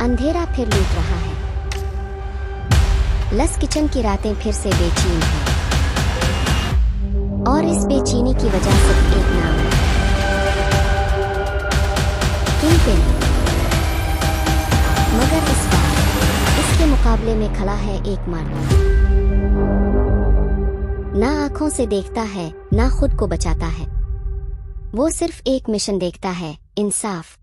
अंधेरा फिर लूट रहा है। लस किचन की रातें फिर से बेचैन हैं। और इस बेचैनी की वजह सिर्फ एक नाम है, किंगपिन। मगर इस बार इसके मुकाबले में खड़ा है एक मर्द। ना आंखों से देखता है, ना खुद को बचाता है। वो सिर्फ एक मिशन देखता है, इंसाफ।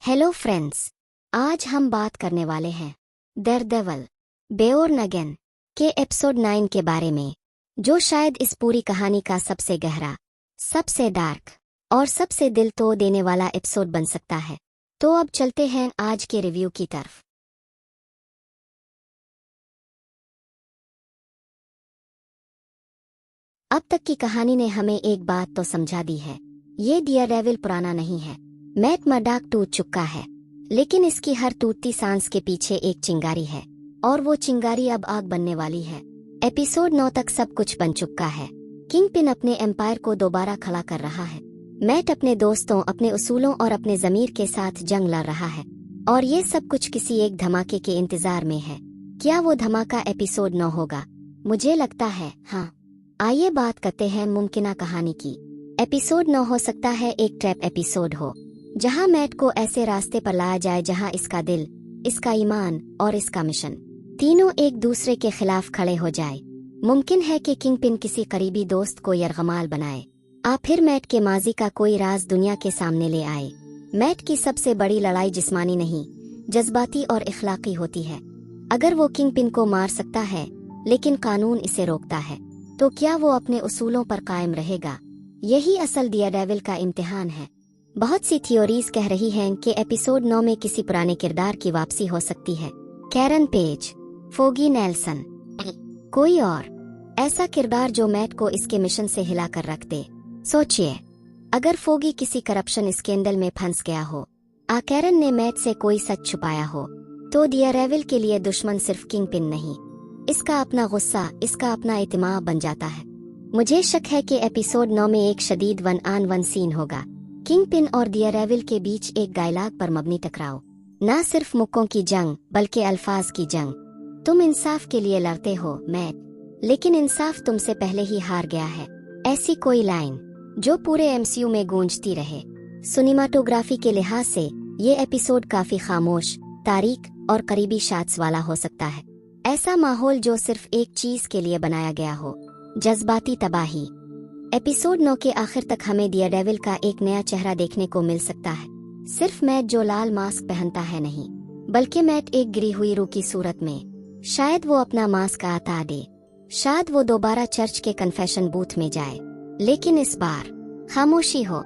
हेलो फ्रेंड्स, आज हम बात करने वाले हैं डेयरडेविल बॉर्न अगेन के एपिसोड 9 के बारे में, जो शायद इस पूरी कहानी का सबसे गहरा, सबसे डार्क और सबसे दिल तोड़ देने वाला एपिसोड बन सकता है। तो अब चलते हैं आज के रिव्यू की तरफ। अब तक की कहानी ने हमें एक बात तो समझा दी है, ये डेयरडेविल पुराना नहीं है। मैट मर्डॉक टूट चुका है, लेकिन इसकी हर टूटती सांस के पीछे एक चिंगारी है, और वो चिंगारी अब आग बनने वाली है। एपिसोड 9 तक सब कुछ बन चुका है। किंगपिन अपने एम्पायर को दोबारा खड़ा कर रहा है। मैट अपने दोस्तों, अपने उसूलों और अपने ज़मीर के साथ जंग लड़ रहा है, और ये सब कुछ किसी एक धमाके के इंतजार में है। क्या वो धमाका एपिसोड 9 होगा? मुझे लगता है हाँ। आइए बात करते हैं मुमकिना कहानी की। एपिसोड 9 हो सकता है एक ट्रैप एपिसोड हो, जहां मैट को ऐसे रास्ते पर लाया जाए जहां इसका दिल, इसका ईमान और इसका मिशन तीनों एक दूसरे के खिलाफ खड़े हो जाए। मुमकिन है कि किंगपिन किसी करीबी दोस्त को यरगमाल बनाए, फिर मैट के माजी का कोई राज दुनिया के सामने ले आए। मैट की सबसे बड़ी लड़ाई जिस्मानी नहीं, जज्बाती और इखलाकी होती है। अगर वो किंगपिन को मार सकता है, लेकिन कानून इसे रोकता है, तो क्या वो अपने उसूलों पर कायम रहेगा? यही असल डेयरडेविल का इम्तिहान है। बहुत सी थियोरीज कह रही हैं कि एपिसोड 9 में किसी पुराने किरदार की वापसी हो सकती है। कैरन पेज, फोगी नेल्सन, कोई और ऐसा किरदार जो मैट को इसके मिशन से हिलाकर रख दे। सोचिए, अगर फोगी किसी करप्शन स्कैंडल में फंस गया हो, कैरन ने मैट से कोई सच छुपाया हो, तो डेयरडेविल के लिए दुश्मन सिर्फ किंगपिन नहीं, इसका अपना गुस्सा, इसका अपना इत्मीनान बन जाता है। मुझे शक है कि एपिसोड 9 में एक शदीद 1-on-1 सीन होगा, किंगपिन और डेयरडेविल के बीच एक डायलॉग पर मबनी टकराव। ना सिर्फ मुक्कों की जंग, बल्कि अल्फाज की जंग। तुम इंसाफ के लिए लड़ते हो मैट, लेकिन इंसाफ तुमसे पहले ही हार गया है। ऐसी कोई लाइन जो पूरे एमसीयू में गूंजती रहे। सिनेमाटोग्राफी के लिहाज से ये एपिसोड काफी खामोश, तारीक और करीबी शॉट्स वाला हो सकता है। ऐसा माहौल जो सिर्फ एक चीज के लिए बनाया गया हो, जज्बाती तबाही। एपिसोड 9 के आखिर तक हमें डेयरडेविल का एक नया चेहरा देखने को मिल सकता है। सिर्फ मैट जो लाल मास्क पहनता है नहीं, बल्कि मैट एक गिरी हुई रूह की सूरत में। शायद वो अपना मास्क हटा दे, शायद वो दोबारा चर्च के कन्फेशन बूथ में जाए, लेकिन इस बार खामोशी हो।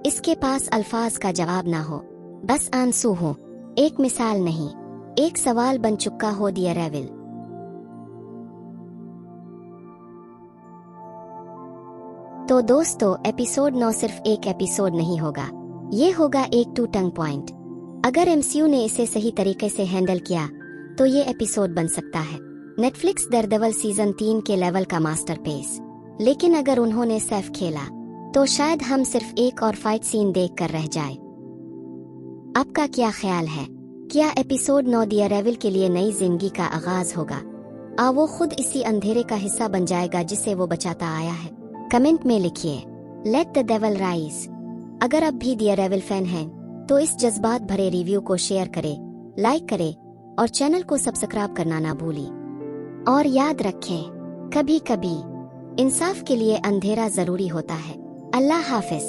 इसके पास अल्फाज का जवाब ना हो, बस आंसू हो। एक मिसाल नहीं, एक सवाल बन चुका हो डेयरडेविल। तो दोस्तों, एपिसोड 9 सिर्फ एक एपिसोड नहीं होगा, ये होगा एक टर्निंग पॉइंट। अगर एमसीयू ने इसे सही तरीके से हैंडल किया, तो ये एपिसोड बन सकता है नेटफ्लिक्स डेयरडेविल सीजन 3 के लेवल का मास्टरपीस। लेकिन अगर उन्होंने सैफ खेला, तो शायद हम सिर्फ एक और फाइट सीन देख कर रह जाए। आपका क्या ख्याल है? क्या एपिसोड 9 डेयरडेविल के लिए नई जिंदगी का आगाज होगा? वो खुद इसी अंधेरे का हिस्सा बन जाएगा जिसे वो बचाता आया है? कमेंट में लिखिए, लेट द डेविल राइज। अगर अब भी डेयरडेविल फैन हैं, तो इस जज्बात भरे रिव्यू को शेयर करें, लाइक करें और चैनल को सब्सक्राइब करना ना भूलिए। और याद रखें, कभी कभी इंसाफ के लिए अंधेरा जरूरी होता है। अल्लाह हाफिज।